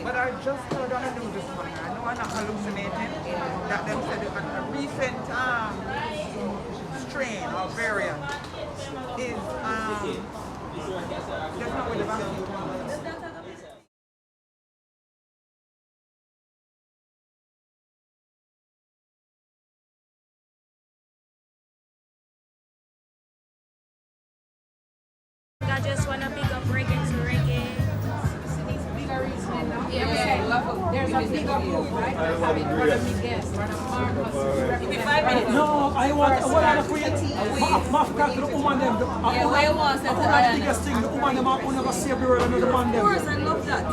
But I just heard on the news this morning, I know I'm not hallucinating, that them said that a recent strain or variant is just not with the vaccine. I just want to pick up reggae to reggae. There's a big up group, right? Having one of the guests, give me 5 minutes. No, I want to create Mafka to the woman them. Yeah, where you want to the biggest thing, the woman them who never save the world and the man them. Of course, I love that.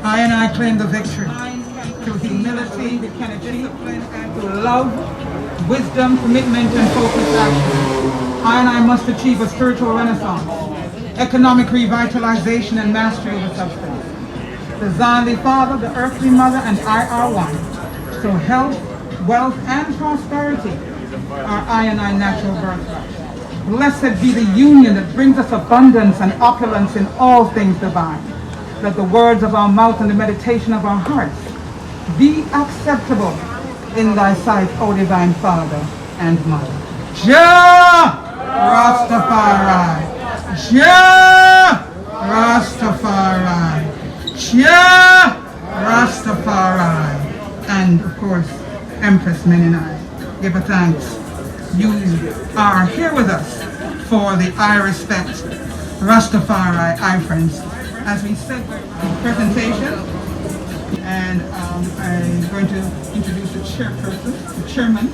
I and I claim the victory through humility, discipline, and through love, wisdom, commitment, and focused action. I and I must achieve a spiritual renaissance, economic revitalization, and mastery of the substance. The Zionly Father, the Earthly Mother, and I are one. So health, wealth, and prosperity are I and I natural birthright. Blessed be the union that brings us abundance and opulence in all things divine. Let the words of our mouth and the meditation of our hearts be acceptable in thy sight, O divine Father and Mother. Jah Rastafari! Jah Rastafari! Jah Rastafari! And of course, Empress Meninai. Give a thanks. You are here with us for the I Respect Rastafari, friends. As we said, presentation, and I'm going to introduce the chairperson, the chairman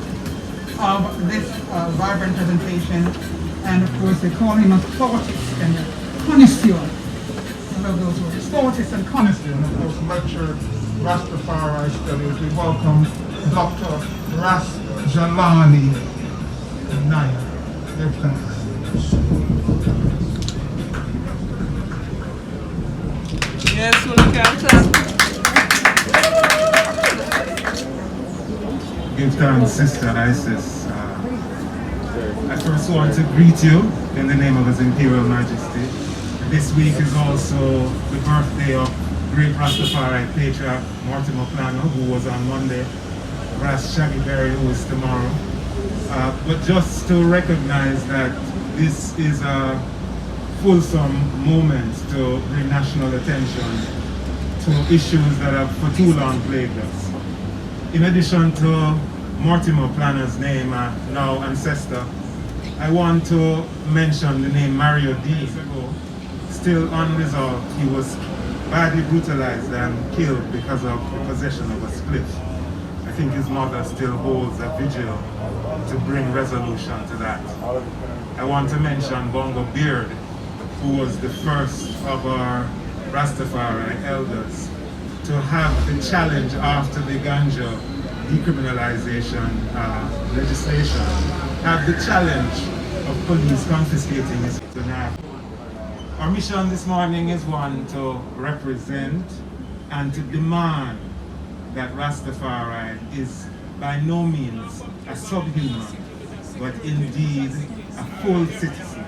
of this vibrant presentation, and of course they call him a fortis and a connoisseur. I love those words, fortis and connoisseur. And of course, lecture Rastafari studies. We welcome Dr. Ras Jalani Naya. Give thanks. Yes, we can. Give thanks, Sister Isis. I first want to greet you in the name of His Imperial Majesty. This week is also the birthday of great Rastafari patriarch Mortimer Plano, who was on Monday, Ras Shaggy Berry, who is tomorrow. But just to recognize that this is a fulsome moment to bring national attention to issues that have for too long plagued us. In addition to Mortimer Plano's name, now ancestor, I want to mention the name Mario D. Still unresolved, he was badly brutalized and killed because of the possession of a spliff. I think his mother still holds a vigil to bring resolution to that. I want to mention Bongo Beard, who was the first of our Rastafari elders to have the challenge after the ganja decriminalization legislation, have the challenge of police confiscating his tonight. Our mission this morning is one to represent and to demand that Rastafari is by no means a subhuman, but indeed a full citizen.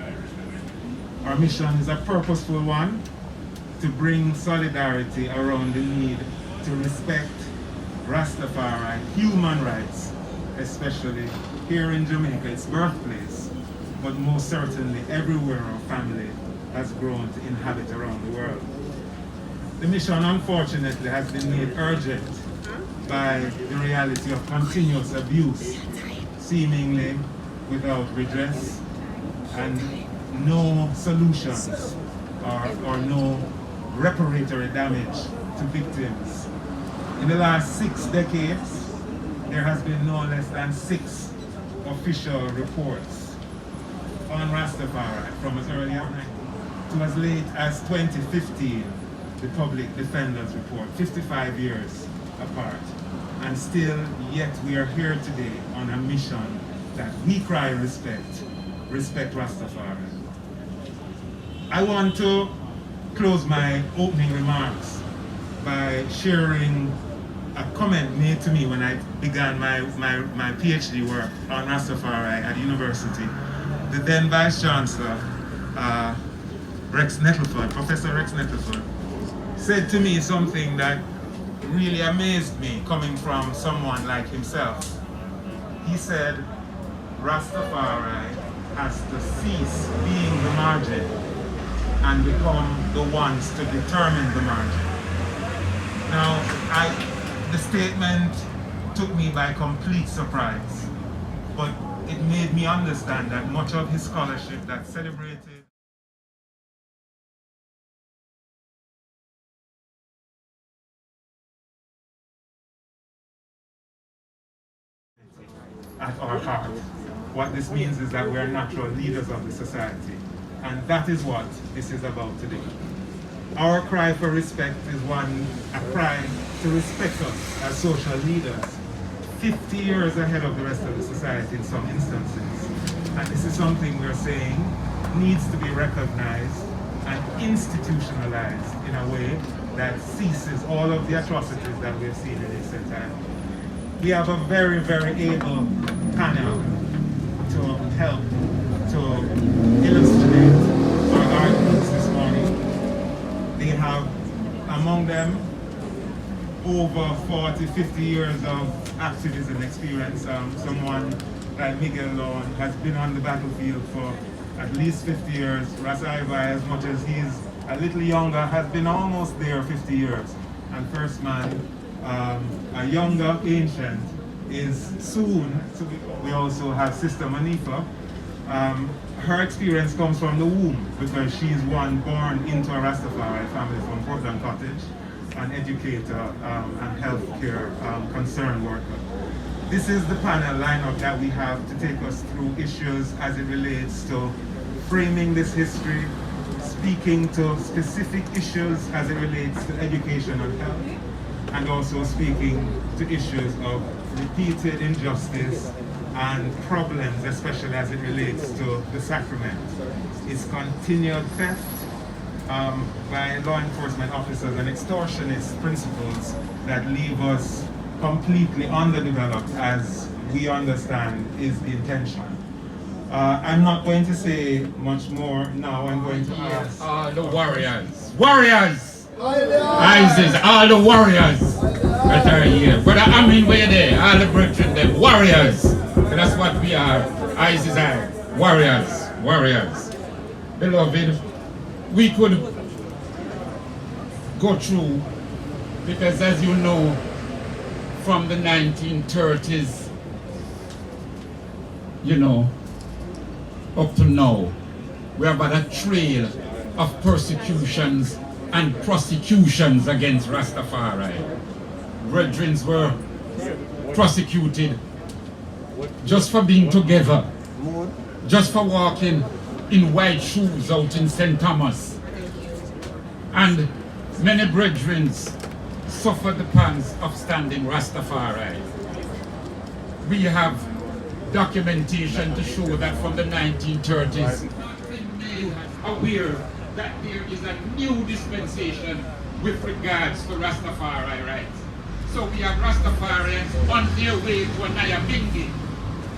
Our mission is a purposeful one to bring solidarity around the need to respect Rastafari human rights, especially here in Jamaica, its birthplace, but most certainly everywhere our family has grown to inhabit around the world. The mission, unfortunately, has been made urgent by the reality of continuous abuse, seemingly without redress and no solutions or no reparatory damage to victims. In the last 6 decades, there has been no less than 6 official reports on Rastafari from as early as to as late as 2015, the Public Defender's Report, 55 years apart. And still, yet we are here today on a mission that we cry respect Rastafari. I want to close my opening remarks by sharing a comment made to me when I began my PhD work on Rastafari at university. The then Vice Chancellor, Professor Rex Nettleford, said to me something that really amazed me coming from someone like himself. He said, Rastafari has to cease being the margin and become the ones to determine the margin. Now, the statement took me by complete surprise, but it made me understand that much of his scholarship that celebrated at our heart. What this means is that we are natural leaders of the society, and that is what this is about today. Our cry for respect is a cry to respect us as social leaders, 50 years ahead of the rest of the society in some instances. And this is something we're saying needs to be recognized and institutionalized in a way that ceases all of the atrocities that we've seen in recent time. We have a very, very able panel to help to illustrate our arguments this morning. They have among them over 40, 50 years of activism experience. Someone like Miguel Lawn has been on the battlefield for at least 50 years. Ras Ibai, as much as he's a little younger, has been almost there 50 years. And First Man, a younger ancient, is soon. So we also have Sister Manifa. Her experience comes from the womb because she's one born into a Rastafari family from Portland Cottage, an educator and healthcare concerned worker. This is the panel lineup that we have to take us through issues as it relates to framing this history, speaking to specific issues as it relates to education and health, and also speaking to issues of repeated injustice and problems, especially as it relates to the sacrament. It's continued theft by law enforcement officers and extortionist principles that leave us completely underdeveloped, as we understand is the intention. I'm not going to say much more now. I'm going to ask all the warriors. Warriors! ISIS, all the warriors that are here. Brother Amin, where you there? All the brethren, them warriors. So that's what we are. ISIS are warriors. Warriors. Beloved, we could go through, because as you know, from the 1930s, you know, up to now, we have had a trail of persecutions and prosecutions against Rastafari. Brethren were prosecuted just for being together, just for walking in white shoes out in St. Thomas. And many brethren suffered the pangs of standing Rastafari. We have documentation to show that from the 1930s, aware that there is a new dispensation with regards to Rastafari rights. So we have Rastafarians on their way to a Nyabingi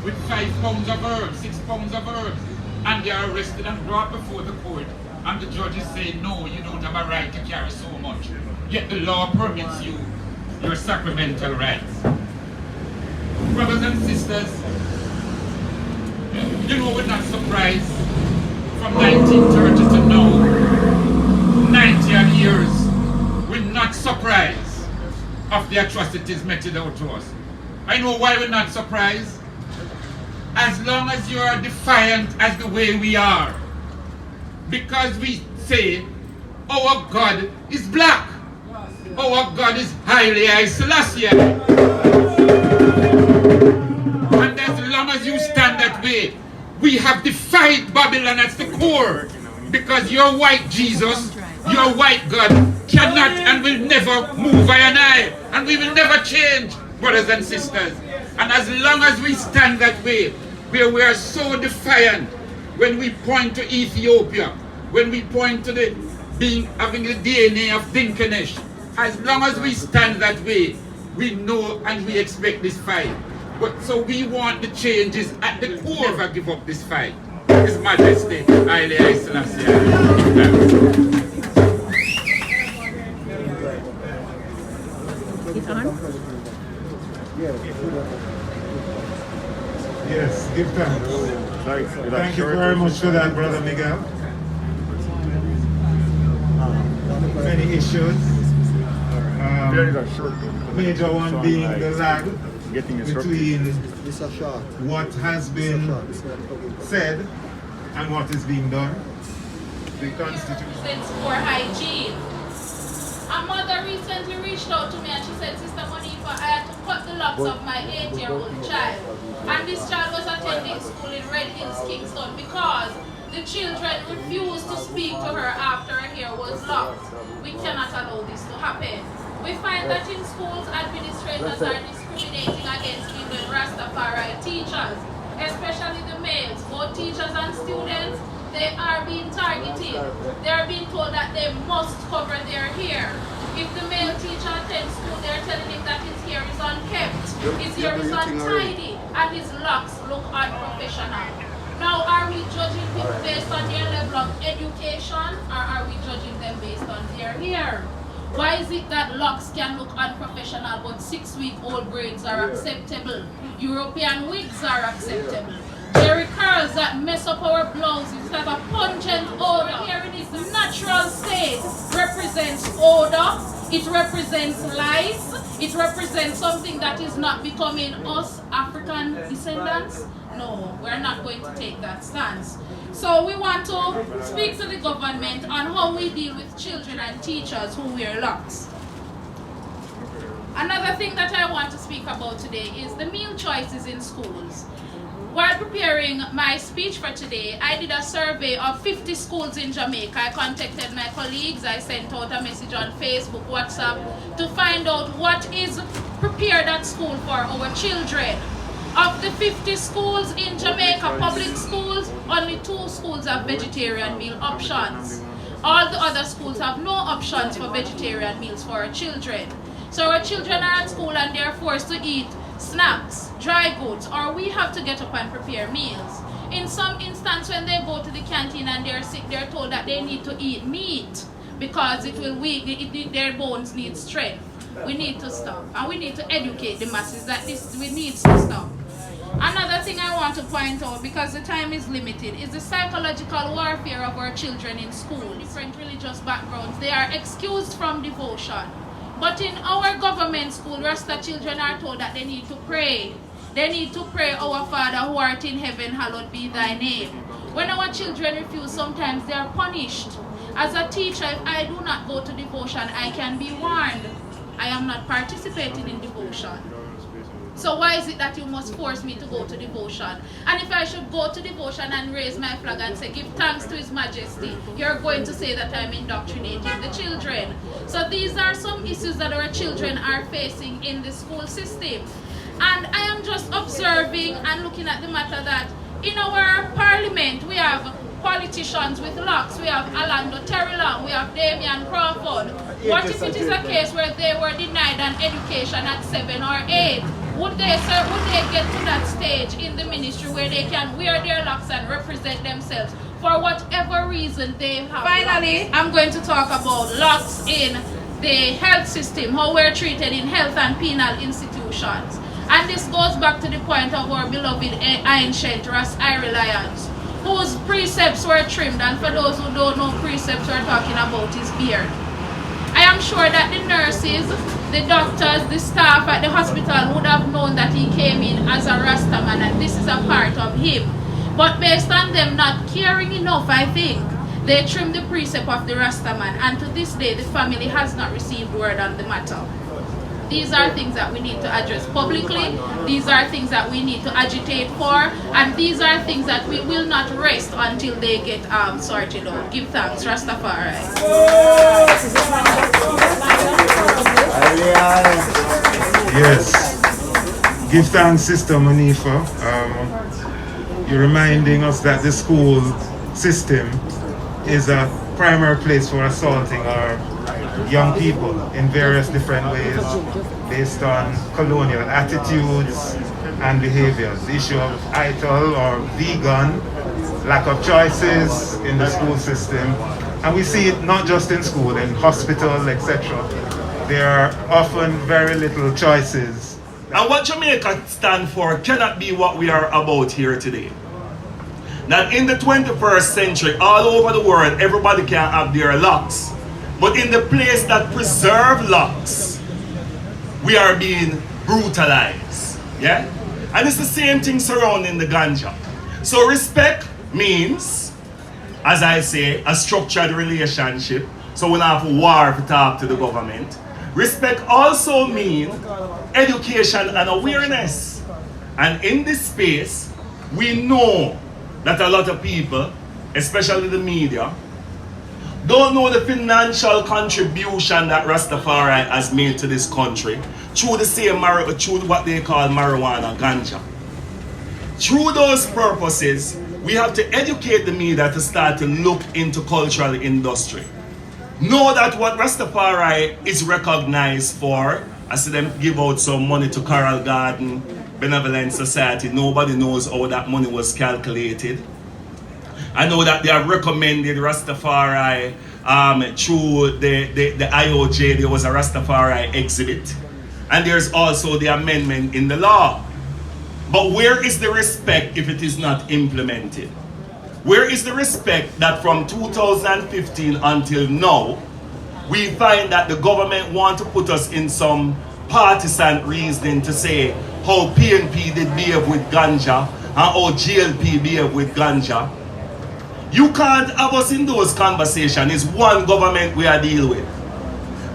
with 5 pounds of herbs, 6 pounds of herbs, and they are arrested and brought before the court. And the judges say, no, you don't have a right to carry so much. Yet the law permits you your sacramental rights. Brothers and sisters, you know, we're not surprised from 1930 to now, 90 years, we're not surprised of the atrocities meted out to us. I know why we're not surprised. As long as you are defiant as the way we are, because we say Our God is black. Our God is highly Selassie. And as long as you stand that way, we have defied Babylon at the core. Because your white Jesus, your white God, cannot and will never move I and I. And we will never change, brothers and sisters. And as long as we stand that way, where we are so defiant, when we point to Ethiopia, when we point to the having the DNA of Dinkanesh, as long as we stand that way, we know and we expect this fight. But so we want the changes at the core. Never give up this fight. His Majesty, Haile Selassie. Yes, give thanks. Thank you very much for that, Brother Miguel. Many issues. Major one being the lag between what has been said and what is being done. The Constitution. For hygiene. A mother recently reached out to me and she said, Sister Monifa, I had to cut the locks of my 8-year-old child. And this child was attending school in Red Hills, Kingston, because the children refused to speak to her after her hair was locked. We cannot allow this to happen. We find that in schools, administrators are discriminating against even Rastafari teachers, especially the males. Both teachers and students, they are being targeted. They are being told that they must cover their hair. If the male teacher attends school, they're telling him that his hair is unkempt, his hair is untidy, and his locks look unprofessional. Now, are we judging people based on their level of education, or are we judging them based on their hair? Why is it that locks can look unprofessional but 6-week-old braids are acceptable? European wigs are acceptable. Jerry curls that mess up our blouses that a pungent odor. Here in its natural state represents odor, it represents lies, it represents something that is not becoming us African descendants. No, we're not going to take that stance. So we want to speak to the government on how we deal with children and teachers who wear locks. Another thing that I want to speak about today is the meal choices in schools. While preparing my speech for today, I did a survey of 50 schools in Jamaica. I contacted my colleagues, I sent out a message on Facebook, WhatsApp, to find out what is prepared at school for our children. Of the 50 schools in Jamaica, public schools, only 2 schools have vegetarian meal options. All the other schools have no options for vegetarian meals for our children. So our children are at school and they're forced to eat snacks, dry goods, or we have to get up and prepare meals. In some instances, when they go to the canteen and they're sick, they're told that they need to eat meat because it will weaken, their bones need strength. We need to stop, and we need to educate the masses that we need to stop. Another thing I want to point out, because the time is limited, is the psychological warfare of our children in school. Different religious backgrounds, they are excused from devotion. But in our government school, Rasta children are told that they need to pray. They need to pray, Our Father who art in heaven, hallowed be thy name. When our children refuse, sometimes they are punished. As a teacher, if I do not go to devotion, I can be warned. I am not participating in devotion. So why is it that you must force me to go to devotion? And if I should go to devotion and raise my flag and say, give thanks to His Majesty, you're going to say that I'm indoctrinating the children. So these are some issues that our children are facing in the school system. And I am just observing and looking at the matter that in our parliament, we have politicians with locks. We have Alando Terryland, we have Damian Crawford. What if it is a case where they were denied an education at 7 or 8? Would they get to that stage in the ministry where they can wear their locks and represent themselves for whatever reason they have? Finally, I'm going to talk about locks in the health system, how we're treated in health and penal institutions. And this goes back to the point of our beloved ancient Ras Lyons, whose precepts were trimmed, and for those who don't know precepts, we're talking about his beard. I am sure that the nurses, the doctors, the staff at the hospital would have known that he came in as a Rastaman and this is a part of him. But based on them not caring enough, I think, They trimmed the precept of the Rastaman, and to this day the family has not received word on the matter. These are things that we need to address publicly, these are things that we need to agitate for, and these are things that we will not rest until they get sorted out. Give thanks, Rastafari. Yes. Give thanks, Sister Manifa. You're reminding us that the school system is a primary place for assaulting our young people in various different ways based on colonial attitudes and behaviors. The issue of idle or vegan, lack of choices in the school system, and we see it not just in school, in hospital, etc. There are often very little choices. And what Jamaica stands for cannot be what we are about here today. That in the 21st century, all over the world, everybody can have their locks. But in the place that preserve locks, we are being brutalized. Yeah? And it's the same thing surrounding the ganja. So respect means, as I say, a structured relationship. So we don't have a war to talk to the government. Respect also means education and awareness. And in this space, we know that a lot of people, especially the media, don't know the financial contribution that Rastafari has made to this country through the same through what they call marijuana, ganja. Through those purposes, we have to educate the media to start to look into cultural industry. Know that what Rastafari is recognized for, I see them give out some money to Coral Garden, Benevolent Society. Nobody knows how that money was calculated. I know that they have recommended Rastafari through the IOJ. There was a Rastafari exhibit. And there's also the amendment in the law. But where is the respect if it is not implemented? Where is the respect that from 2015 until now, we find that the government want to put us in some partisan reasoning to say how PNP did behave with ganja and how GLP behave with ganja? You can't have us in those conversations. It's one government we are dealing with.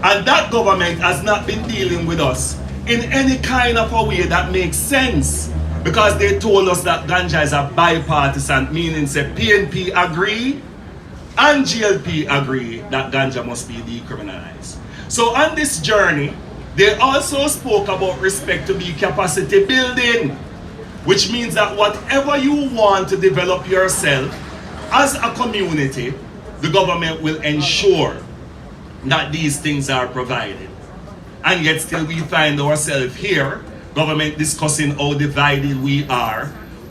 And that government has not been dealing with us in any kind of a way that makes sense. Because they told us that ganja is a bipartisan, meaning say PNP agree and GLP agree that ganja must be decriminalized. So on this journey, they also spoke about respect to be capacity building, which means that whatever you want to develop yourself as a community, the government will ensure that these things are provided. And yet still we find ourselves here, government discussing how divided we are,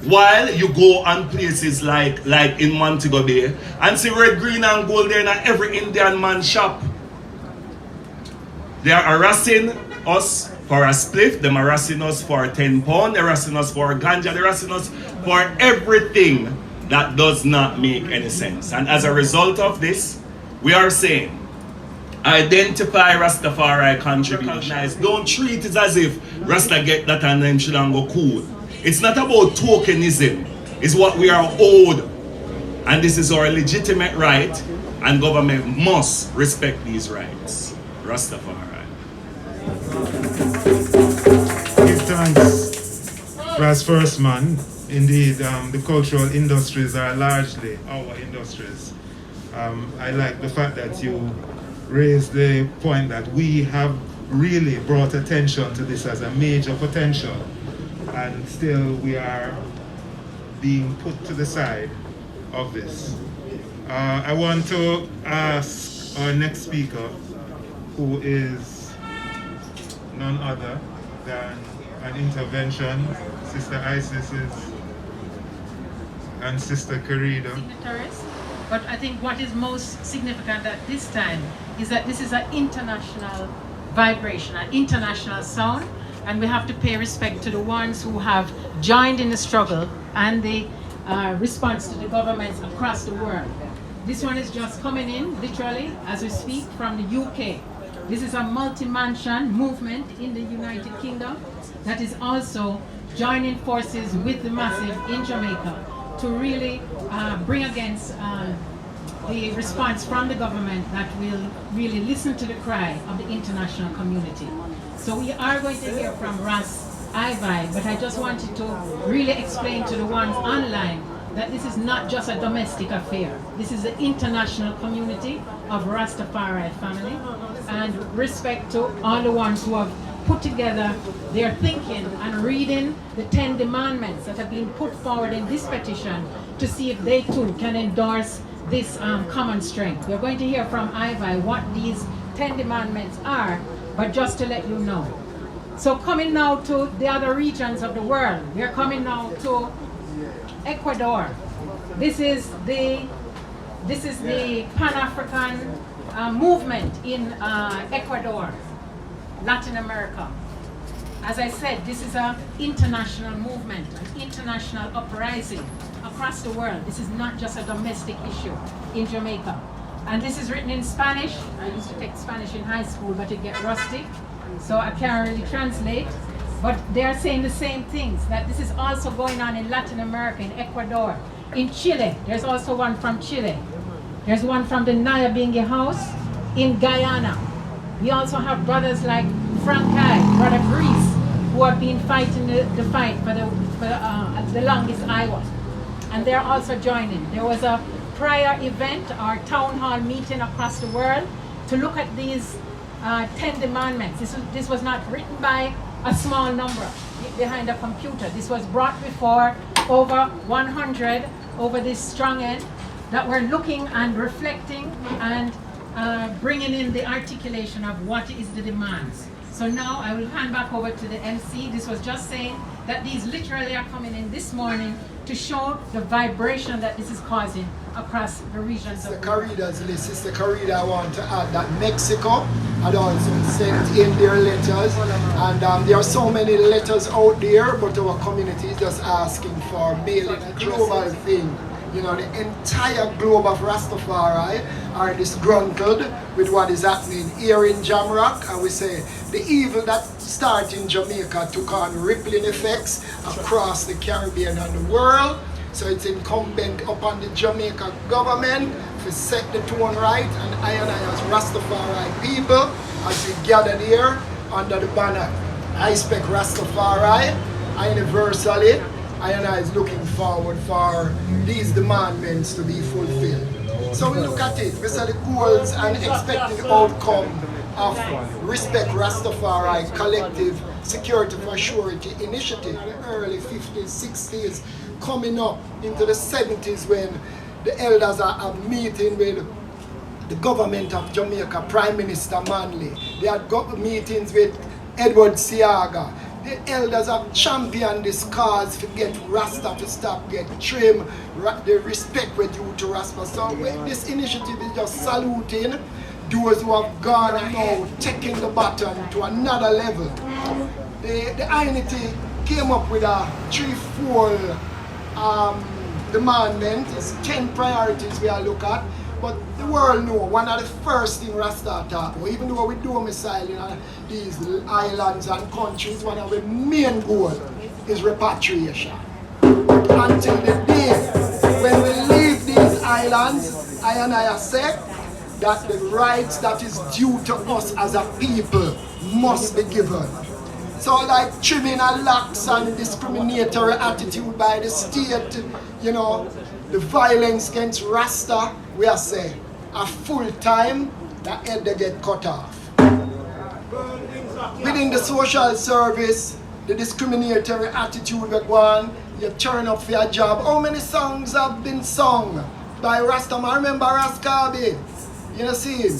while you go on places like in Montego Bay and see red, green and gold there in every Indian man shop. They are harassing us for a spliff, they're harassing us for 10 pounds, they're harassing us for ganja, they're harassing us for everything that does not make any sense. And as a result of this, we are saying, identify Rastafari contribution. Don't treat it as if Rasta get that and then shouldn't go cool. It's not about tokenism. It's what we are owed. And this is our legitimate right, and government must respect these rights. Rastafari. Give thanks, Ras First Man. Indeed, the cultural industries are largely our industries. I like the fact that you raised the point that we have really brought attention to this as a major potential, and still we are being put to the side of this. I want to ask our next speaker, who is none other than an intervention, Sister Isis and Sister Carida. Signatories. But I think what is most significant at this time is that this is an international vibration, an international sound, and we have to pay respect to the ones who have joined in the struggle and the response to the governments across the world. This one is just coming in, literally, as we speak, from the UK. This is a multi-mansion movement in the United Kingdom that is also joining forces with the massive in Jamaica to really bring against the response from the government that will really listen to the cry of the international community. So we are going to hear from Ras Ivi, but I just wanted to really explain to the ones online that this is not just a domestic affair. This is the international community of Rastafari family, and respect to all the ones who have put together their thinking and reading the 10 Demandments that have been put forward in this petition to see if they too can endorse this common strength. We're going to hear from Ivi what these 10 Demandments are, but just to let you know. So coming now to the other regions of the world, we're coming now to Ecuador. This is the Pan-African movement in Ecuador, Latin America. As I said, this is an international movement, an international uprising across the world. This is not just a domestic issue in Jamaica. And this is written in Spanish. I used to take Spanish in high school, but it gets rusty, so I can't really translate. But they are saying the same things, that this is also going on in Latin America, in Ecuador, in Chile. There's also one from Chile. There's one from the Nyabingi House in Guyana. We also have brothers like Frankai, Brother Greece, who have been fighting the fight for the longest Iowa. And they're also joining. There was a prior event or town hall meeting across the world to look at these 10 Demandments. This was not written by a small number behind a computer. This was brought before over 100 over this strong end that were looking and reflecting and bringing in the articulation of what is the demands. So now I will hand back over to the MC. This was just saying that these literally are coming in this morning to show the vibration that this is causing across the regions of the world. Corrida's list. Sister Corrida, I want to add that Mexico had also sent in their letters, and there are so many letters out there, but our community is just asking for mailing a global thing. You know, the entire globe of Rastafari are disgruntled with what is happening here in Jamrock, and we say the evil that started in Jamaica took on rippling effects across the Caribbean and the world. So it's incumbent upon the Jamaica government to set the tone right, and I and I as Rastafari people, as we gathered here under the banner, I respect Rastafari, I universally, I and I is looking forward for these demandments to be fulfilled. So we look at it, we say the goals and expected outcome of Respect Rastafari Collective Security for Surety initiative in the early 50s, 60s, coming up into the 70s when the elders are meeting with the government of Jamaica, Prime Minister Manley. They had got meetings with Edward Siaga. The elders have championed this cause to get Rasta to stop, get trim, the respect with you to Rasta. So this initiative is just saluting those who have gone out, taking the baton to another level. The INT came up with a threefold demandment. It's 10 priorities we are look at. But the world know one of the first things Rasta talk about, even though we domicile in these islands and countries, one of the main goals is repatriation. Until the day when we leave these islands, I and I say that the rights that is due to us as a people must be given. So like trimming and locks and discriminatory attitude by the state, you know, the violence against Rasta, we are saying, a full time, the head they get cut off. Within the social service, the discriminatory attitude we go on, you turn up for your job. How many songs have been sung by Rastaman? I remember Raskabi, you know, see,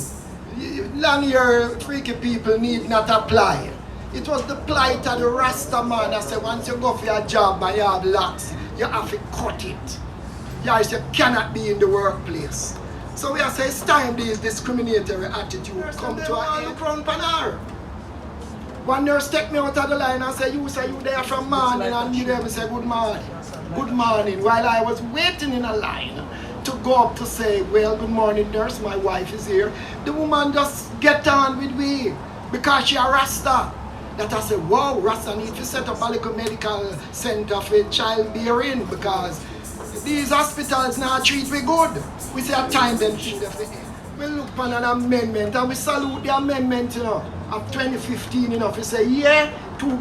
long year freaky people need not apply. It was the plight of the Rastaman. I said, once you go for your job and you have locks, you have to cut it. You cannot be in the workplace. So we are saying it's time these discriminatory attitudes come to an end. Crown Panar. One nurse take me out of the line and say you there from morning, and you there say good morning. Good morning. While I was waiting in a line to go up to say, well, good morning nurse, my wife is here. The woman just get on with me because she a Rasta. That I said, wow, Rasta need to set up a little medical center for childbearing because These hospitals now treat we good. We say at time them should have. We look upon an amendment and we salute the amendment, you know, of 2015, you know. We say, yeah, two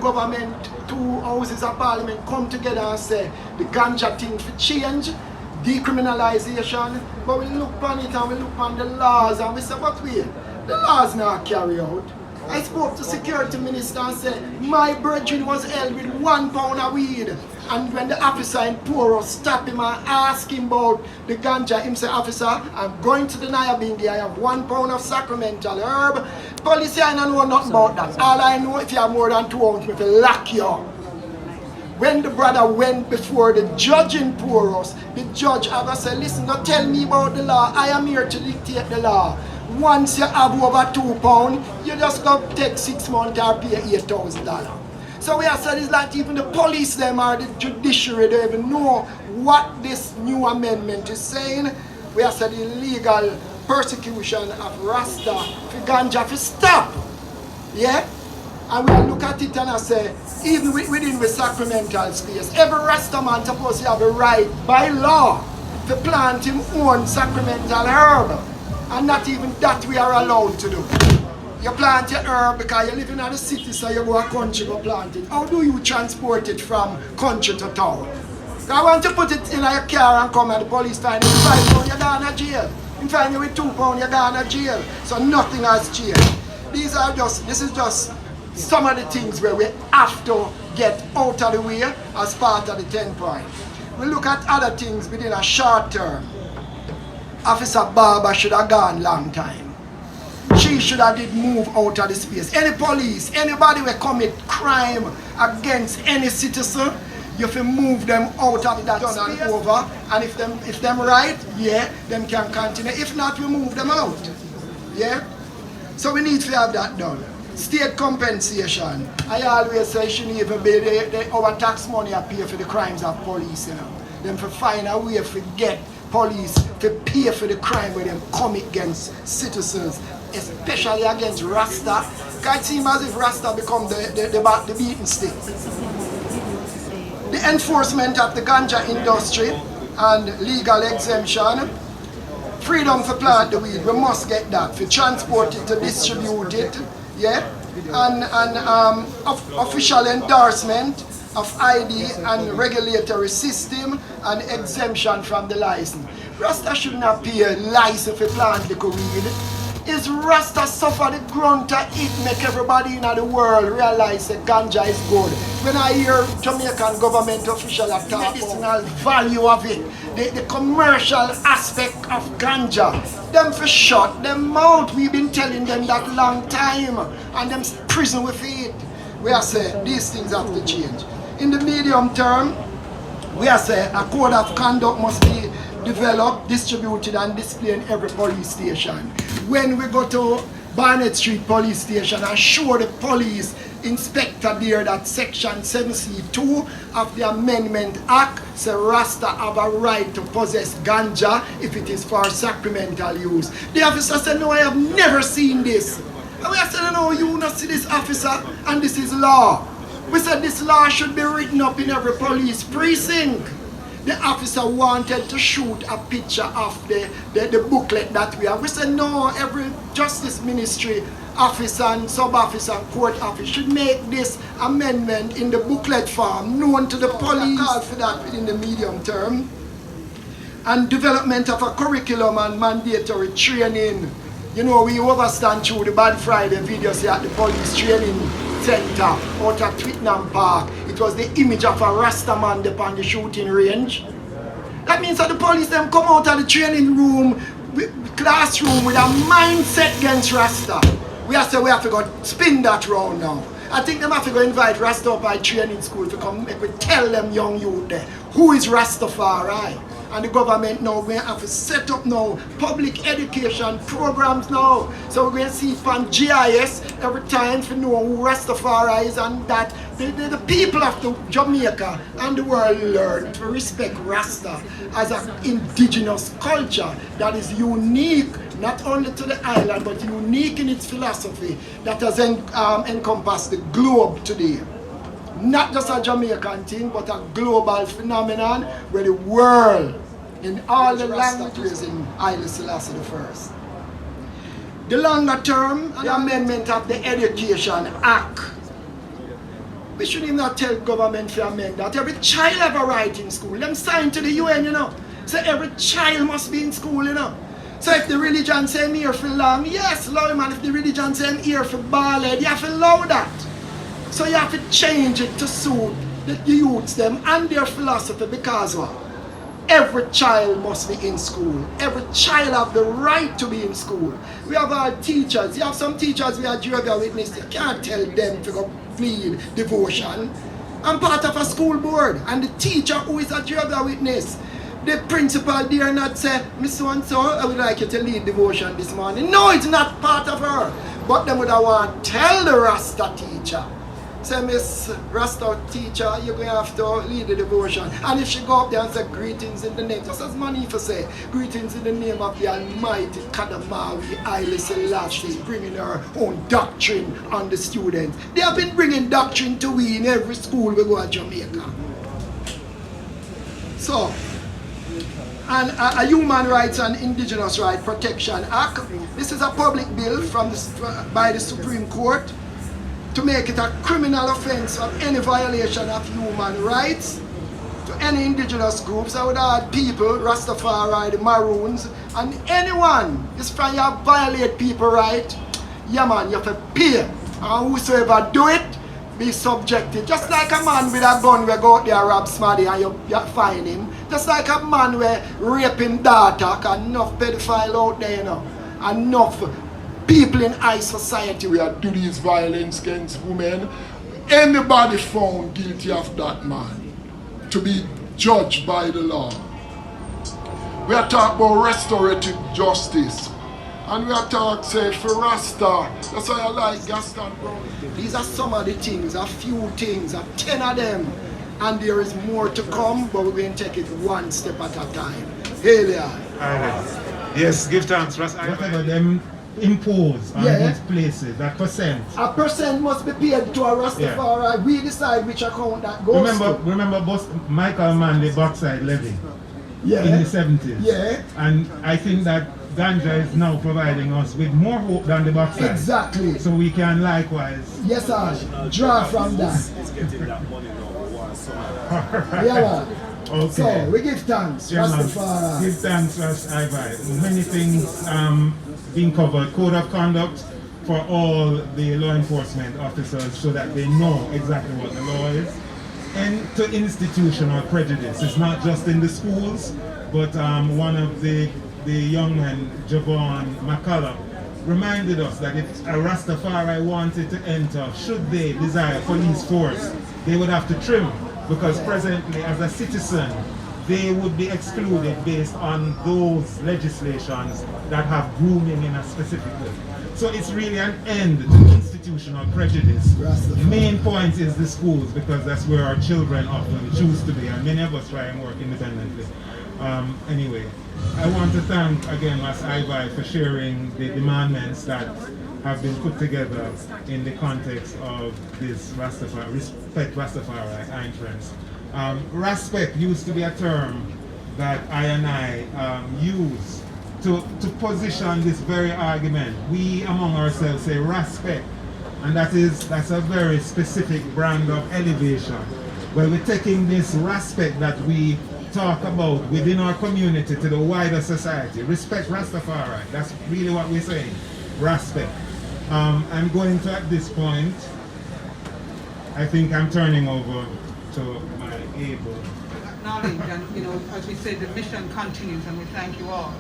houses of parliament come together and say the ganja thing for change, decriminalization, but we look upon it and we look upon the laws and we say, what way? The laws now carry out. I spoke to security minister and said, my brethren was held with 1 pound of weed. And when the officer in Poro stopped him and asked him about the ganja, him say, officer, I'm going to the Nyabingi, I have 1 pound of sacramental herb. Police, I don't know nothing about that. All I know, if you have more than 2 ounces, we will lock you up. When the brother went before the judge in Poros, the judge ever said, listen, don't tell me about the law, I am here to dictate the law. Once you have over 2 pounds, you just go take 6 months or pay $8,000. So we have said it's like even the police them or the judiciary don't even know what this new amendment is saying. We have said illegal persecution of Rasta for ganja for stop. Yeah? And we look at it and I say, even within the sacramental space, every Rasta man supposed to have a right by law to plant his own sacramental herb. And not even that we are allowed to do. You plant your herb because you live in the city, so you go to country to plant it. How do you transport it from country to town? I want to put it in your car and come and the police find you with 5 pounds, you're going to jail. If find you with 2 pounds, you're going to jail. So nothing has changed. This is just some of the things where we have to get out of the way as part of the 10 point. We look at other things within a short term. Officer Barber should have gone long time. She should have did move out of the space. Any police, anybody will commit crime against any citizen, you have to move them out of that space and over. And if them right, yeah, them can continue. If not, we move them out. Yeah? So we need to have that done. State compensation. I always say it shouldn't even be our tax money I pay for the crimes of police, you know. Them to find a way to get police to pay for the crime where them come against citizens, especially against Rasta. It seems as if Rasta become the beaten stick. The enforcement of the ganja industry and legal exemption. Freedom to plant the weed, we must get that. To transport it, to distribute it, yeah? And official endorsement of ID and regulatory system and exemption from the license. Rasta should not pay a license for plant the weed. Is Rasta suffer the grunt of it make everybody in the world realize that ganja is good? When I hear Jamaican government officials talk about the medicinal value of it, the commercial aspect of ganja, them for shut them mouth. We've been telling them that long time and them prison with it. We are saying these things have to change. In the medium term, we are saying a code of conduct must be developed, distributed and displayed in every police station. When we go to Barnett Street Police Station and show the police inspector there that section 7C2 of the Amendment Act say Rasta have a right to possess ganja if it is for sacramental use. The officer said, no, I have never seen this. And we said, no, you not see this, officer, and this is law. We said this law should be written up in every police precinct. The officer wanted to shoot a picture of the booklet that we have. We said no, every justice ministry officer and sub-officer and court office should make this amendment in the booklet form known to the police. Call for that within the medium term. And development of a curriculum and mandatory training. You know, we overstand through the Bad Friday videos here at the police training center out at Twickenham Park. It was the image of a Rasta man upon the shooting range. That means that the police them come out of the training room, classroom with a mindset against Rasta. We have to go spin that round now. I think them have to go invite Rasta up at training school to come make we tell them young youth there who is Rastafari. And the government now we have to set up now public education programs now. So we're going to see from GIS every time to know who Rastafari is, and that the people of the Jamaica and the world learn to respect Rasta as an indigenous culture that is unique not only to the island but unique in its philosophy that has encompassed the globe today. not just a Jamaican thing, but a global phenomenon where the world, in all the languages in Haile Selassie I. The longer term, the amendment of the Education Act. We should even not tell government to amend that. Every child have a right in school. Them sign to the UN, you know. So every child must be in school, you know. So if the religion say I'm here for long, yes, allow man. If the religion say I'm here for ballad, you have to allow that. So you have to change it to suit the youths them and their philosophy, because what? Every child must be in school. Every child have the right to be in school. We have our teachers. You have some teachers we are Jehovah's Witness. You can't tell them to go plead devotion. I'm part of a school board, and the teacher who is a Jehovah's Witness, the principal dare not say, Miss So-and-so, I would like you to lead devotion this morning. No, it's not part of her. But them would have want to tell the Rasta teacher, say, Miss Rasta teacher, you're going to have to lead the devotion. And if she go up there and say, greetings in the name, just as Manifa say, greetings in the name of the Almighty Kadamawi Haile Selassie, bringing her own doctrine on the students. They have been bringing doctrine to we in every school we go to Jamaica. So, and a Human Rights and Indigenous Rights Protection Act. This is a public bill from by the Supreme Court to make it a criminal offense of any violation of human rights to any indigenous groups. I would add people, Rastafari, the Maroons, and anyone is trying to violate people right. Yeah man, you have to pay. And whosoever do it, be subjected. Just like a man with a gun will go out there and rob somebody and you find him. Just like a man will raping daughter, because enough pedophile out there, you know. Enough people in high society will do this violence against women. Anybody found guilty of that man to be judged by the law. We are talking about restorative justice. And we are talking, say, for Rasta. That's why I like Gaston Brown. These are some of the things, a few things, 10 of them. And there is more to come, but we're going to take it one step at a time. Hail ya. Yes, give thanks, Rasta. Whatever them impose on these places, that percent. A percent must be paid to a Rastafari. Yeah. We decide which account that goes to. Remember Michael Mann, the Backside levy in the 70s? Yeah. And I think that Ganja is now providing us with more hope than the Backside. Exactly. So we can likewise... Yes, sir. Draw from that. It's getting that money now. Yeah, okay. So we give thanks, Rastafari. Give thanks, Rastafari. Many things being covered. Code of conduct for all the law enforcement officers so that they know exactly what the law is. And to institutional prejudice. It's not just in the schools, but one of the young men, Javon McCullough, reminded us that if a Rastafari wanted to enter, should they desire police force, they would have to trim, because presently as a citizen, they would be excluded based on those legislations that have grooming in a specific way. So it's really an end to institutional prejudice. The main point is the schools, because that's where our children often choose to be, and many of us try and work independently. Anyway, I want to thank again Mas Ibai for sharing the demandments that have been put together in the context of this Rastafari, Respect Rastafari entrance. Respect used to be a term that I and I use to position this very argument. We among ourselves say respect, and that's a very specific brand of elevation. Where we're taking this respect that we talk about within our community to the wider society. Respect Rastafari. That's really what we're saying. Respect. I'm going to, at this point, I think I'm turning over to my able. Acknowledge, and as we said, the mission continues, and we thank you all.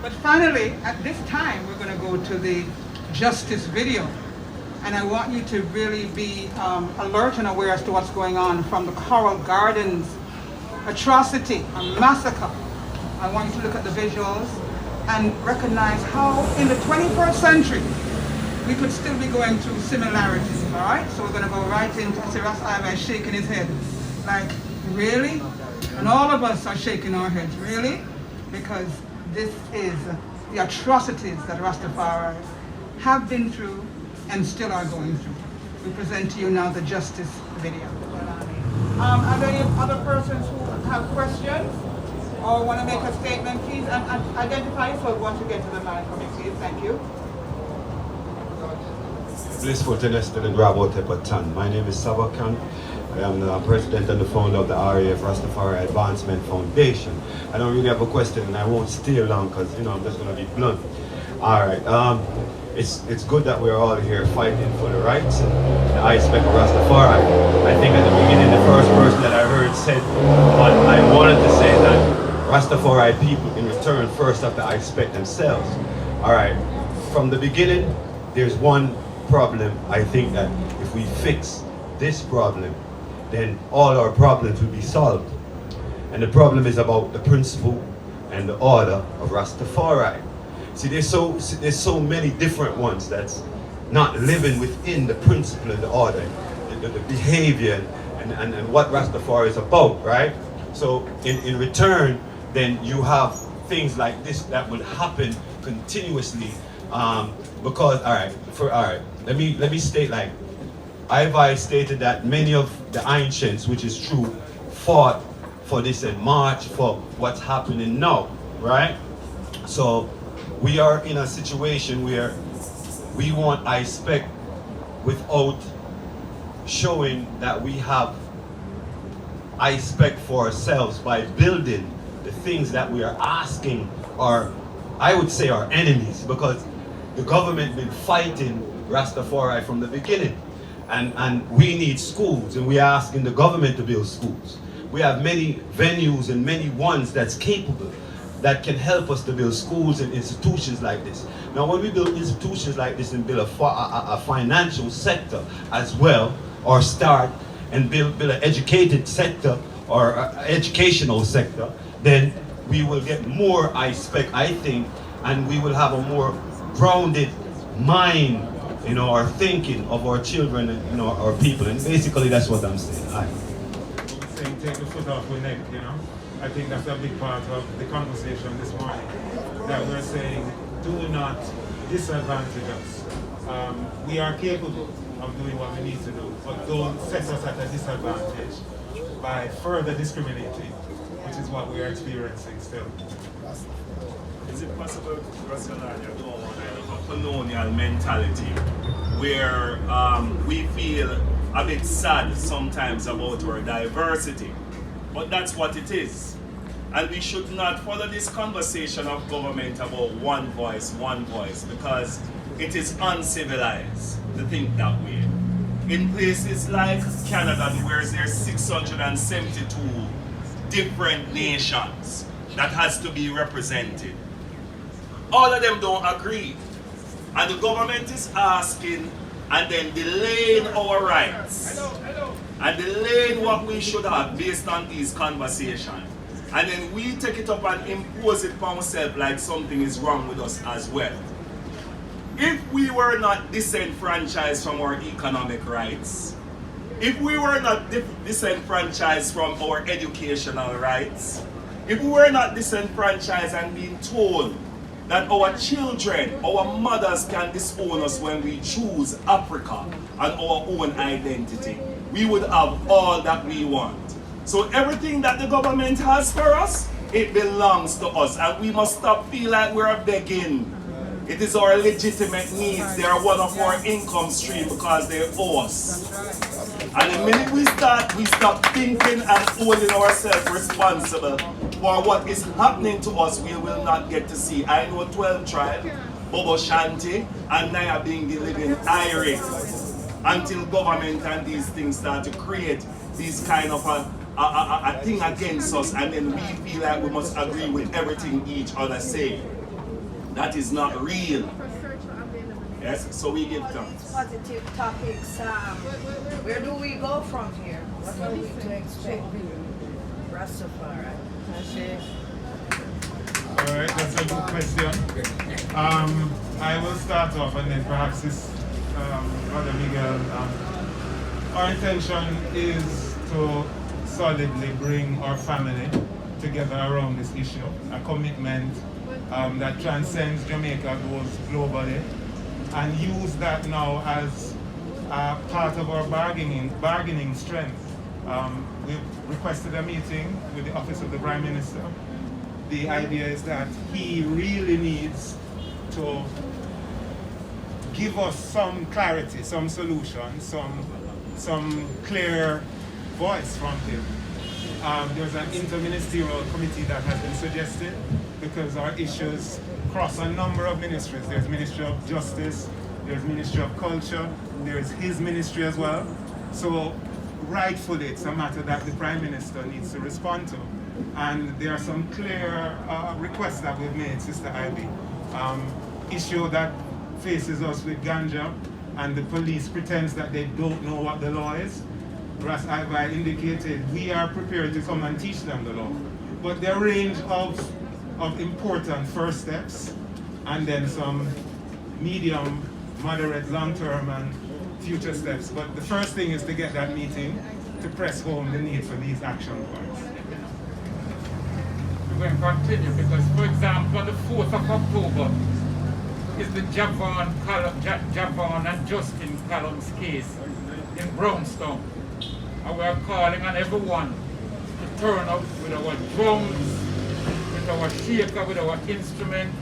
But finally, at this time, we're going to go to the justice video. And I want you to really be alert and aware as to what's going on from the Coral Gardens atrocity and massacre. I want you to look at the visuals and recognize how in the 21st century we could still be going through similarities, all right? So we're going to go right into Siras Ibai shaking his head like, really? And all of us are shaking our heads, really? Because this is the atrocities that Rastafari have been through and still are going through. We present to you now the justice video. Are there any other persons who have questions or want to make a statement? Please identify yourself once you get to the line for me, please. Thank you. Blissful to the Grabo My name is Sabakan. I am the president and the founder of the RAF Rastafari Advancement Foundation. I don't really have a question and I won't stay long because I'm just going to be blunt. Alright, it's good that we're all here fighting for the rights and the aspect of Rastafari. I think at the beginning the first person that I heard said what I wanted to say, that Rastafari people in return first have to expect themselves. Alright, from the beginning there's one problem. I think that if we fix this problem, then all our problems will be solved. And the problem is about the principle and the order of Rastafari. See, there's so many different ones that's not living within the principle and the order, the behavior and what Rastafari is about, right? So in return, then you have things like this that will happen continuously because, let me state, like, I've stated that many of the ancients, which is true, fought for this and marched for what's happening now, right? So we are in a situation where we want I expect without showing that we have I expect for ourselves by building the things that we are asking our, I would say, our enemies, because the government been fighting Rastafari from the beginning. And we need schools, and we are asking the government to build schools. We have many venues and many ones that's capable, that can help us to build schools and institutions like this. Now when we build institutions like this and build a financial sector as well, or start and build an educated sector or educational sector, then we will get more, I think, and we will have a more grounded mind, our thinking of our children and our people, and basically that's what I'm saying. Saying take the foot off our neck, I think that's a big part of the conversation this morning. That we're saying, do not disadvantage us. We are capable of doing what we need to do, but don't set us at a disadvantage by further discriminating, which is what we are experiencing still. Is it possible for us to have a colonial mentality where we feel a bit sad sometimes about our diversity? But that's what it is. And we should not follow this conversation of government about one voice, because it is uncivilized to think that way. In places like Canada, where there's 672 different nations that has to be represented, all of them don't agree. And the government is asking and then delaying our rights. And delaying what we should have based on these conversations. And then we take it up and impose it for ourselves like something is wrong with us as well. If we were not disenfranchised from our economic rights, if we were not disenfranchised from our educational rights, if we were not disenfranchised and being told that our children, our mothers can disown us when we choose Africa and our own identity, we would have all that we want. So everything that the government has for us, it belongs to us, and we must stop feeling like we're begging. It is our legitimate needs. They are one of our income stream because they owe us. And the minute we stop thinking and holding ourselves responsible for what is happening to us, we will not get to see. I know 12 tribe, Bobo Shanti, and Naya being the living irate until government and these things start to create these kind of a thing against us, and then we feel like we must agree with everything each other say. That is not real. Yes, so we give thanks. Positive topics. Where do we go from here? What are we to expect? Rastafari. Alright, that's a good question. I will start off and then perhaps this Brother Miguel. Our intention is to solidly bring our family together around this issue, a commitment that transcends Jamaica, goes globally, and use that now as part of our bargaining strength. We've requested a meeting with the Office of the Prime Minister. The idea is that he really needs to give us some clarity, some solution, some clear voice from him. There's an interministerial committee that has been suggested because our issues cross a number of ministries. There's Ministry of Justice, there's Ministry of Culture, there's his ministry as well. So rightfully it's a matter that the Prime Minister needs to respond to. And there are some clear requests that we've made, Sister Ivy. Issue that faces us with ganja, and the police pretends that they don't know what the law is. As Ivy indicated, we are prepared to come and teach them the law. But there are a range of important first steps, and then some medium, moderate, long-term, and future steps. But the first thing is to get that meeting to press home the need for these action points. We're going to continue because, for example, on the 4th of October is the Javon and Justin Callum's case in Brownstown. And we are calling on everyone to turn up with our drums, with our shaker, with our instrument.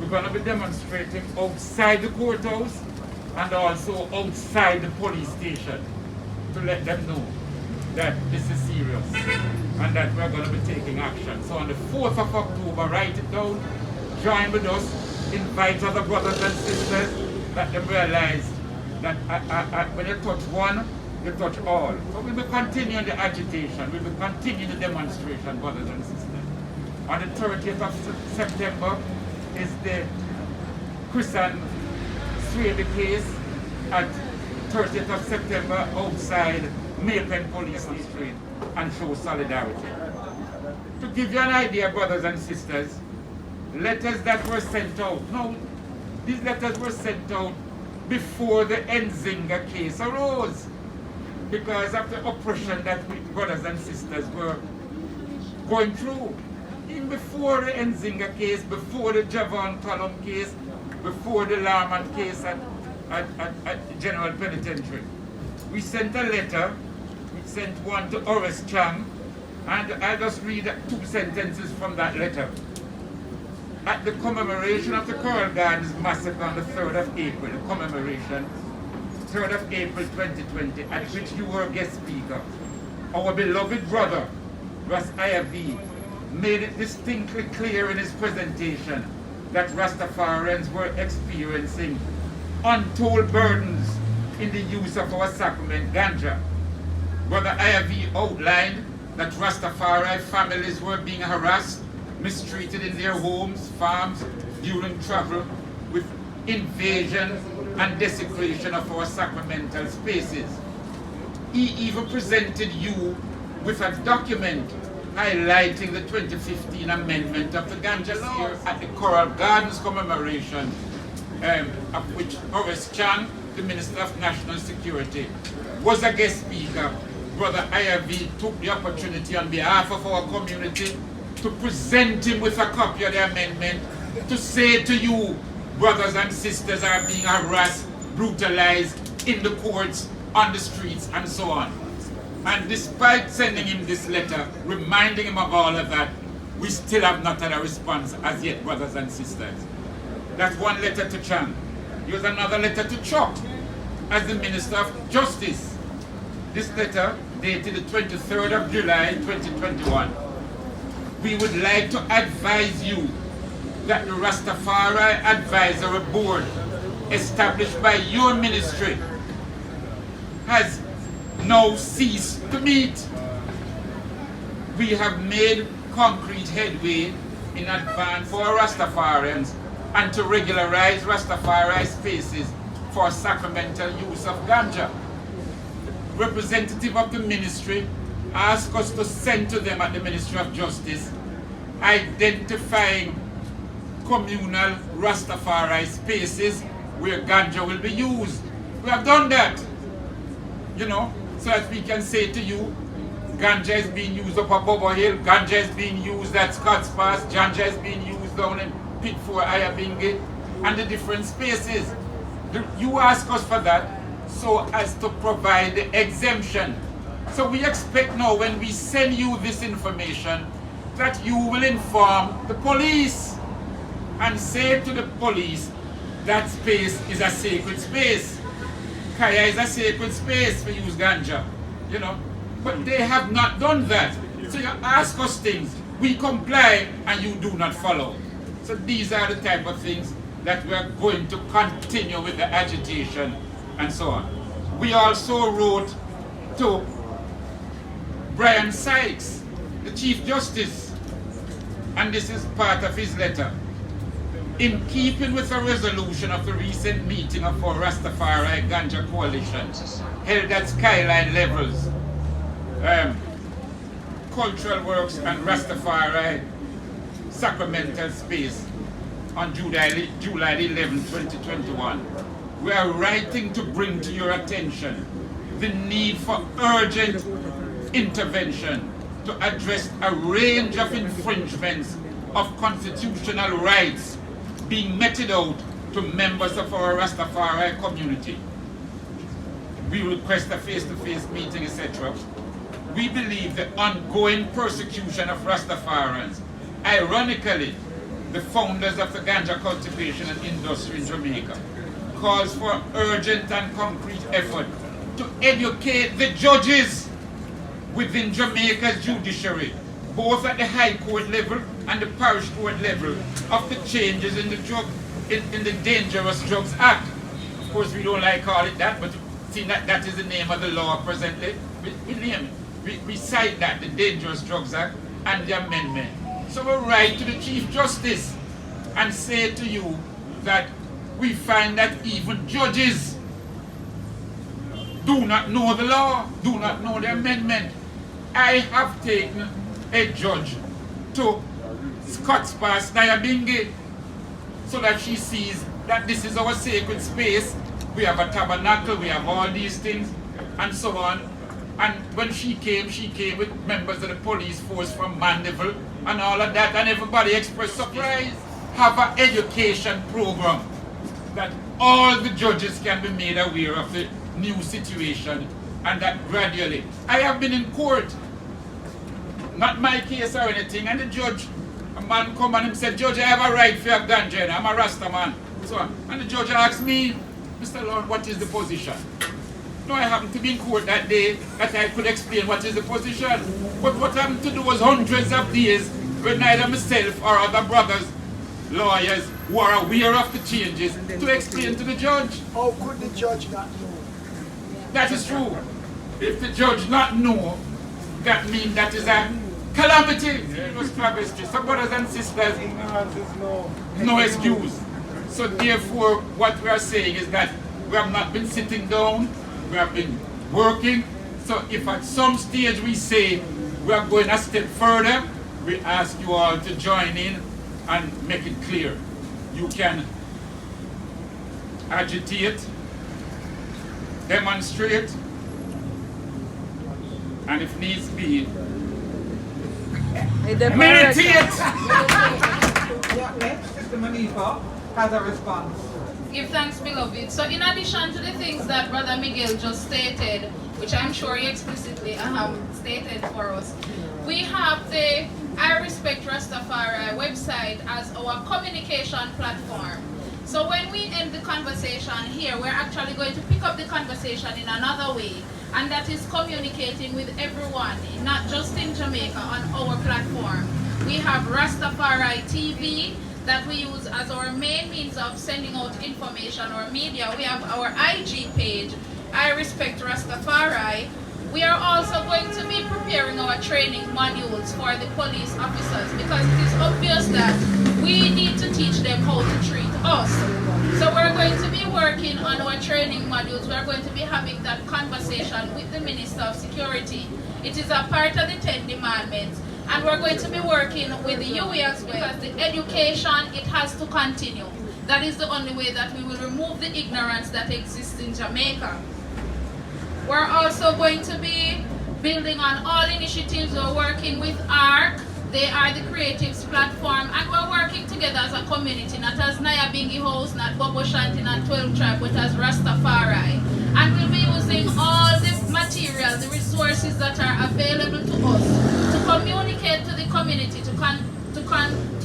We're going to be demonstrating outside the courthouse and also outside the police station to let them know that this is serious and that we're going to be taking action. So on the 4th of October, write it down, join with us, invite other brothers and sisters, let them realize that when you touch one, you touch all. So we'll be continuing the agitation, we'll be continuing the demonstration, brothers and sisters. On the 30th of September is the Chris and Swede case at 30th of September outside Maypen Police Station and show solidarity. To give you an idea, brothers and sisters, letters that were sent out. No, these letters were sent out before the Nzinga case arose, because of the oppression that we, brothers and sisters, were going through. Even before the Nzinga case, before the Javon Callum case, before the Larman case at General Penitentiary. We sent a letter, we sent one to Horace Chang, and I'll just read 2 sentences from that letter. At the commemoration of the Coral Gardens massacre on the 3rd of April, the commemoration, 3rd of April 2020, at which you were guest speaker, our beloved brother, Ras Ayavi, made it distinctly clear in his presentation that Rastafarians were experiencing untold burdens in the use of our sacrament ganja. Brother Ayavi outlined that Rastafari families were being harassed, mistreated in their homes, farms, during travel, with invasion and desecration of our sacramental spaces. He even presented you with a document highlighting the 2015 amendment of the ganja law at the Coral Gardens commemoration, of which Horace Chang, the Minister of National Security, was a guest speaker. Brother Ayavi took the opportunity on behalf of our community to present him with a copy of the amendment, to say to you, brothers and sisters are being harassed, brutalized in the courts, on the streets, and so on. And despite sending him this letter, reminding him of all of that, we still have not had a response as yet, brothers and sisters. That's one letter to Chang. Here's another letter to Chok, as the Minister of Justice. This letter, dated the 23rd of July, 2021. We would like to advise you that the Rastafari Advisory Board, established by your ministry, has now ceased to meet. We have made concrete headway in advance for Rastafarians and to regularize Rastafari spaces for sacramental use of ganja. Representative of the ministry asked us to send to them at the Ministry of Justice identifying communal Rastafari spaces where ganja will be used. We have done that, you know, so that we can say to you, ganja is being used up at Bobo Hill, ganja is being used at Scotts Pass, ganja is being used down in Pit 4 Ayabingi, and the different spaces. You ask us for that, so as to provide the exemption. So we expect now when we send you this information that you will inform the police and say to the police that space is a sacred space. Kaya is a sacred space for use ganja, you know. But they have not done that. So you ask us things, we comply and you do not follow. So these are the type of things that we are going to continue with the agitation and so on. We also wrote to Brian Sykes, the Chief Justice, and this is part of his letter. In keeping with a resolution of the recent meeting of our Rastafari Ganja Coalition, held at Skyline levels, Cultural Works and Rastafari Sacramental Space on July 11, 2021, we are writing to bring to your attention the need for urgent intervention to address a range of infringements of constitutional rights being meted out to members of our Rastafari community. We request a face-to-face meeting, etc. We believe the ongoing persecution of Rastafarians, ironically, the founders of the ganja cultivation and industry in Jamaica, calls for urgent and concrete effort to educate the judges within Jamaica's judiciary, both at the High Court level and the Parish Court level, of the changes in the Dangerous Drugs Act. Of course, we don't like call it that, but see that is the name of the law presently. We name it. We cite that, the Dangerous Drugs Act and the amendment. So we write to the Chief Justice and say to you that we find that even judges do not know the law, do not know the amendment. I have taken a judge to Scott's Pass, Nyabingi, so that she sees that this is our sacred space. We have a tabernacle, we have all these things, and so on. And when she came with members of the police force from Mandeville and all of that, and everybody expressed surprise. Have an education program that all the judges can be made aware of the new situation, and that gradually. I have been in court, not my case or anything, and the judge, a man come and him said, Judge, I have a right for a ganja, and I'm a Rasta man. So, and the judge asked me, Mr. Lord, what is the position? No, I happened to be in court that day that I could explain what is the position. But what I happened to do was hundreds of days where neither myself or other brothers, lawyers, who are aware of the changes to explain to the judge. How could the judge not know? That is true. If the judge not know, that means that is a calamity. So brothers and sisters, no excuse. So therefore, what we are saying is that we have not been sitting down, we have been working. So if at some stage we say we are going a step further, we ask you all to join in and make it clear. You can agitate, demonstrate, and if needs be, meditate. Sister Manifa has a response. Give thanks, beloved. So in addition to the things that Brother Miguel just stated, which I'm sure he explicitly stated for us, we have the I Respect Rastafari website as our communication platform. So when we end the conversation here, we're actually going to pick up the conversation in another way, and that is communicating with everyone, not just in Jamaica, on our platform. We have Rastafari TV that we use as our main means of sending out information or media. We have our IG page, I Respect Rastafari. We are also going to be preparing our training modules for the police officers, because it is obvious that we need to teach them how to treat us. So we're going to be working on our training modules. We're going to be having that conversation with the Minister of Security. It is a part of the 10 Demandments. And we're going to be working with the UE as well, because the education, it has to continue. That is the only way that we will remove the ignorance that exists in Jamaica. We're also going to be building on all initiatives. We're working with ARC. They are the creatives platform, and we're working together as a community, not as Nyabingi House, not Bobo Shanti, not 12 Tribe, but as Rastafari. And we'll be using all the material, the resources that are available to us to communicate to the community, to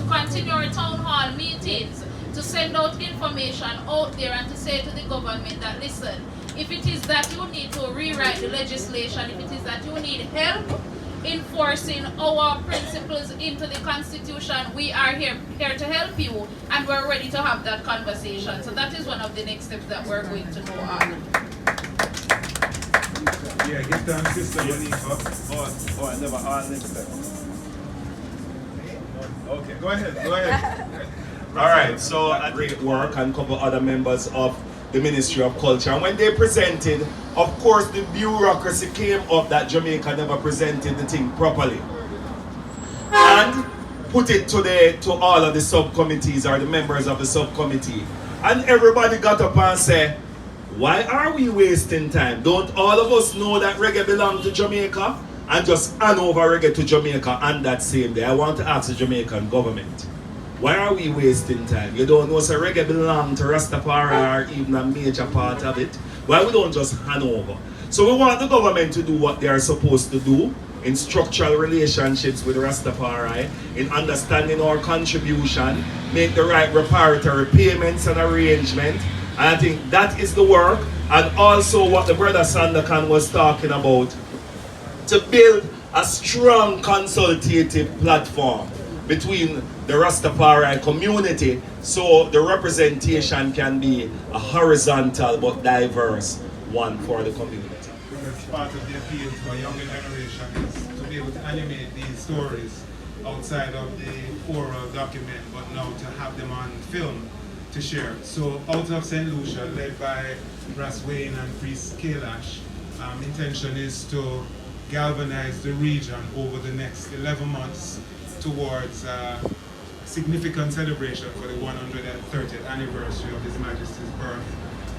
continue our town hall meetings, to send out information out there and to say to the government that, listen, if it is that you need to rewrite the legislation, if it is that you need help enforcing our principles into the Constitution, we are here to help you, and we're ready to have that conversation. So that is one of the next steps that we're going to go on. Yeah, give thanks, Sister Monica. I never heard next step. Okay, go ahead. Alright, so a great work and a couple other members of the Ministry of Culture. And when they presented, of course the bureaucracy came up that Jamaica never presented the thing properly. And put it to all of the subcommittees or the members of the subcommittee. And everybody got up and said, why are we wasting time? Don't all of us know that reggae belongs to Jamaica? And just hand over reggae to Jamaica on that same day. I want to ask the Jamaican government, why are we wasting time? You don't know so reggae belongs to Rastafari or even a major part of it. Why we don't just hand over? So we want the government to do what they are supposed to do in structural relationships with Rastafari, in understanding our contribution, make the right reparatory payments and arrangement. And I think that is the work, and also what the brother Sandakan was talking about, to build a strong consultative platform between the Rastafari community so the representation can be a horizontal but diverse one for the community. Because part of the appeal for a younger generation is to be able to animate these stories outside of the oral document, but now to have them on film to share. So out of St. Lucia, led by Ras Wayne and Priest Kailash, intention is to galvanize the region over the next 11 months towards significant celebration for the 130th anniversary of His Majesty's birth,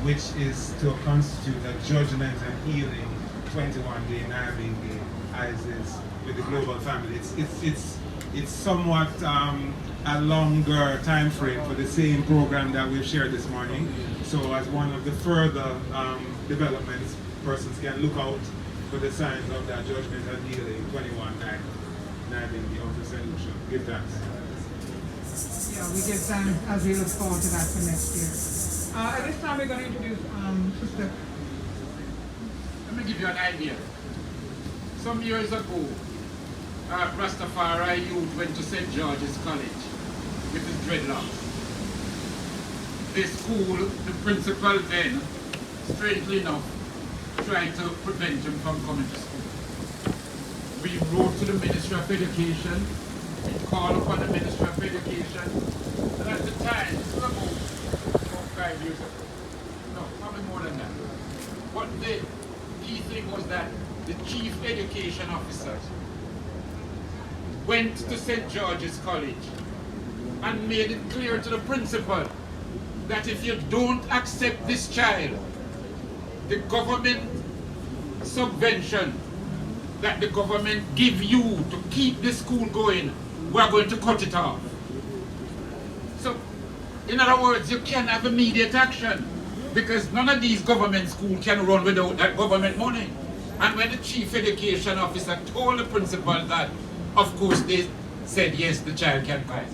which is to constitute a judgment and healing 21-day Nairobi ISIS with the global family. It's somewhat a longer time frame for the same program that we've shared this morning. So as one of the further developments, persons can look out for the signs of that judgment and healing 21-9 Nairobi out of St. Lucia. Give thanks. Yeah, we give thanks as we look forward to that for next year. At this time, we're going to introduce Sister. Let me give you an idea. Some years ago, Rastafari youth went to St. George's College with his dreadlocks. The school, the principal then, strangely enough, tried to prevent him from coming to school. We wrote to the Ministry of Education, we called upon the Ministry of Education, and at the time, this was about 5 years ago, no, probably more than that. What the key thing was that the Chief Education Officer went to St. George's College and made it clear to the principal that if you don't accept this child, the government subvention that the government give you to keep the school going, we're going to cut it off. So, in other words, you can't have immediate action because none of these government schools can run without that government money. And when the Chief Education Officer told the principal that, of course they said yes, the child can come.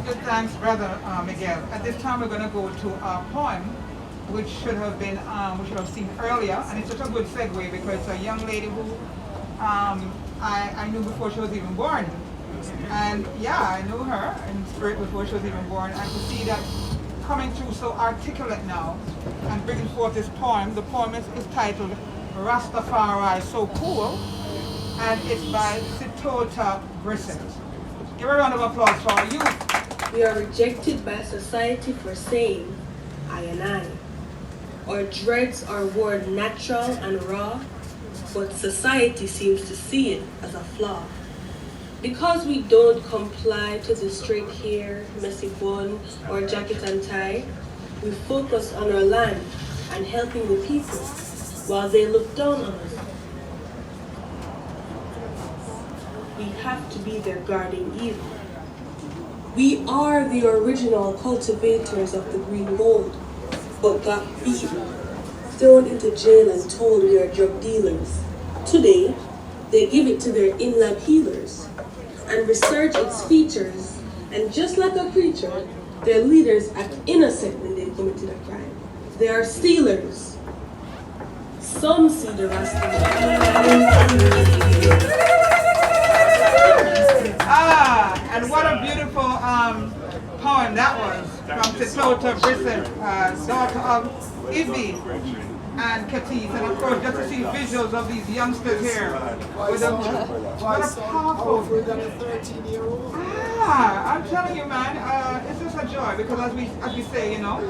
Good, thanks, Brother Miguel. At this time, we're going to go to our poem, which should have been, we should have seen earlier, and it's such a good segue because a young lady who I knew before she was even born, and yeah, I knew her in spirit before she was even born, and to see that coming through so articulate now and bringing forth this poem. The poem is titled Rastafari So Cool, and it's by Sitota Brissett. Give a round of applause for our youth. We are rejected by society for saying I and I. Our dreads are worn natural and raw, but society seems to see it as a flaw. Because we don't comply to the straight hair, messy bun, or jacket and tie, we focus on our land and helping the people while they look down on us. We have to be their guardian evil. We are the original cultivators of the green gold. but got beaten, thrown into jail and told we are drug dealers. Today, they give it to their in-lab healers and research its features, and just like a preacher, their leaders act innocent when they committed a crime. They are stealers. Some see the And what a beautiful poem that was from Titota Brissett, daughter of Ivy and Katis, and of course just to see visuals of these youngsters here. What a powerful. I'm telling you, man, it's just a joy because as we say, you know,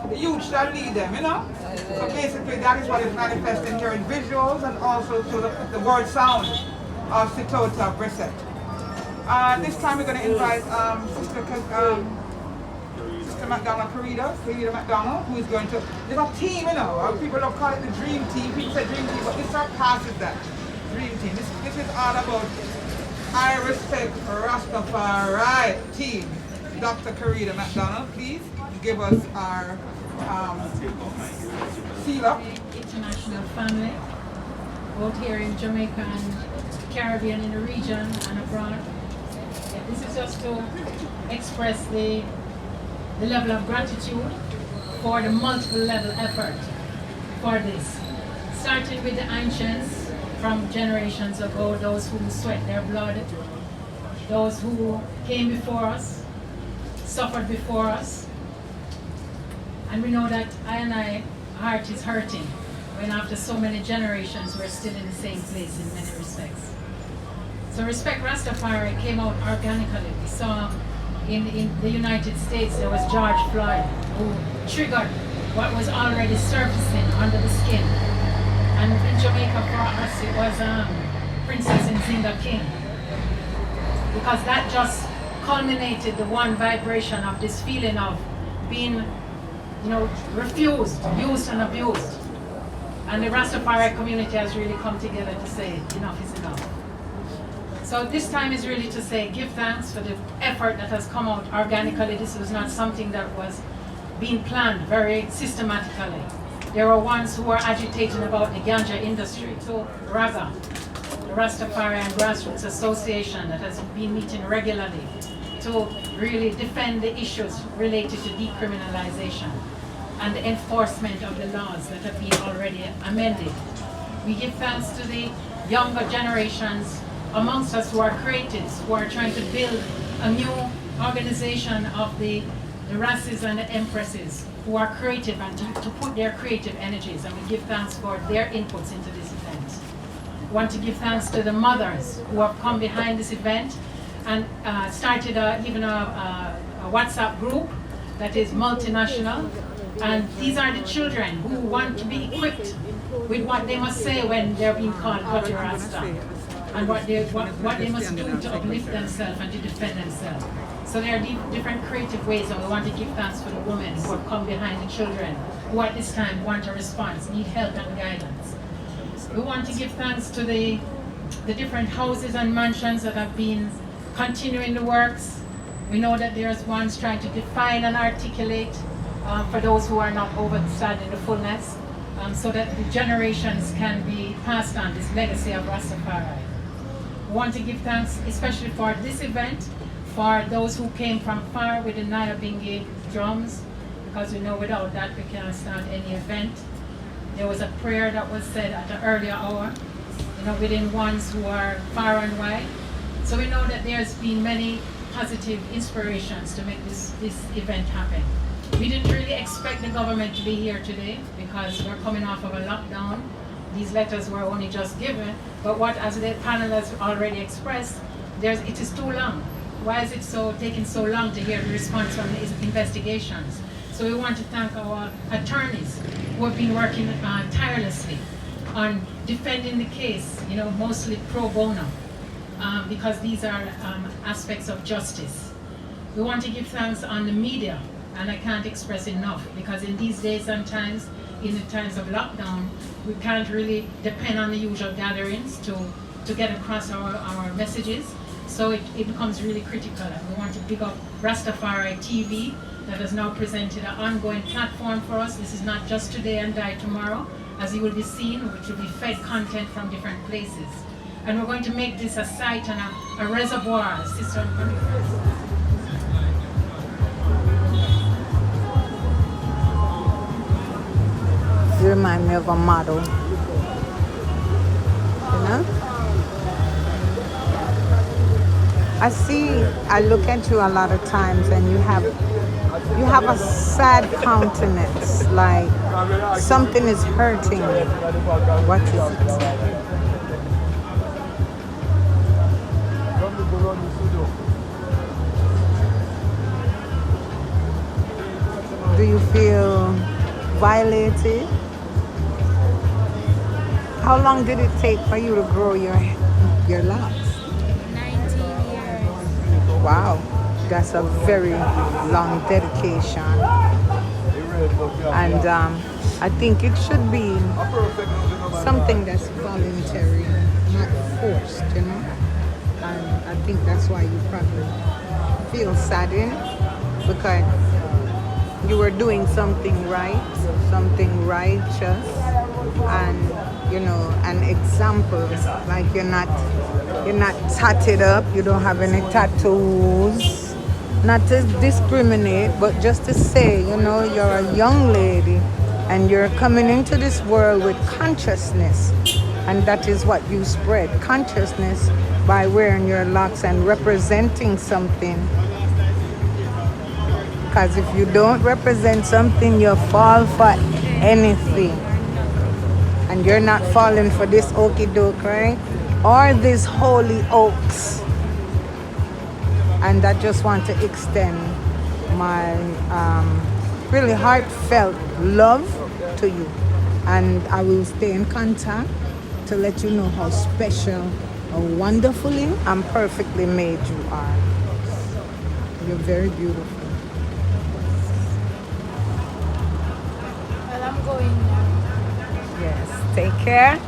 the youth shall lead them, you know. So basically that is what is manifesting here in visuals and also through the word sound of Titota Brissett. This time we're going to invite Sister McDonald, Karida McDonald, who is going to, there's a team, you know, people don't call it the dream team, people say dream team, but this surpasses that, dream team. This is all about I Respect Rastafari team. Dr. Karida McDonald, please give us our seal up. International family, both here in Jamaica and Caribbean in the region and abroad. This is just to express the level of gratitude for the multiple level effort for this. Starting with the ancients from generations ago, those who sweat their blood, those who came before us, suffered before us. And we know that our heart is hurting when after so many generations we're still in the same place in many respects. So Respect Rastafari came out organically. We saw in the United States there was George Floyd who triggered what was already surfacing under the skin. And in Jamaica for us it was Princess Nzinga King. Because that just culminated the one vibration of this feeling of being, you know, refused, used and abused. And the Rastafari community has really come together to say enough is enough. So this time is really to say, give thanks for the effort that has come out organically. This was not something that was being planned very systematically. There were ones who were agitating about the ganja industry. So RAGA, the Rastafari and Grassroots Association that has been meeting regularly to really defend the issues related to decriminalization and the enforcement of the laws that have been already amended. We give thanks to the younger generations amongst us who are creatives, who are trying to build a new organization of the Rasses and the Empresses, who are creative and to put their creative energies, and we give thanks for their inputs into this event. We want to give thanks to the mothers who have come behind this event and started even a WhatsApp group that is multinational, and these are the children who want to be equipped with what they must say when they're being called Kati Rasta, and what they must do to uplift themselves and to defend themselves. So there are different creative ways, and we want to give thanks for the women who have come behind the children, who at this time want a response, need help and guidance. We want to give thanks to the different houses and mansions that have been continuing the works. We know that there's ones trying to define and articulate for those who are not understanding the fullness, so that the generations can be passed on this legacy of Rastafari. We want to give thanks especially for this event, for those who came from far with the Nyabingi drums, because we know without that we cannot start any event. There was a prayer that was said at an earlier hour, you know, within ones who are far and wide. So we know that there's been many positive inspirations to make this event happen. We didn't really expect the government to be here today because we're coming off of a lockdown. These letters were only just given, but what, as the panel has already expressed, it is too long. Why is it taking so long to hear the response from the investigations? So we want to thank our attorneys who have been working tirelessly on defending the case, you know, mostly pro bono, because these are aspects of justice. We want to give thanks on the media, and I can't express enough, because in these days and times, in the times of lockdown, we can't really depend on the usual gatherings to get across our messages. So it becomes really critical, and we want to pick up Rastafari TV that has now presented an ongoing platform for us. This is not just today and die tomorrow, as you will be seeing, which will be fed content from different places. And we're going to make this a site and a reservoir. Sister, you remind me of a model. You know? I look at you a lot of times and you have a sad countenance, like something is hurting you. What is it? Do you feel violated? How long did it take for you to grow your locks? 19 years. Wow, that's a very long dedication. And I think it should be something that's voluntary, not forced, you know? And I think that's why you probably feel saddened, because you were doing something right, something righteous, and you know, an example. Like you're not tatted up, you don't have any tattoos. Not to discriminate, but just to say, you know, you're a young lady and you're coming into this world with consciousness, and that is what you spread, consciousness, by wearing your locks and representing something. Because if you don't represent something, you fall for anything. And you're not falling for this okie doke, right? Or these holy oaks. And I just want to extend my really heartfelt love to you. And I will stay in contact to let you know how special, how wonderfully and perfectly made you are. You're very beautiful. Well, I'm going now. Yes, take care.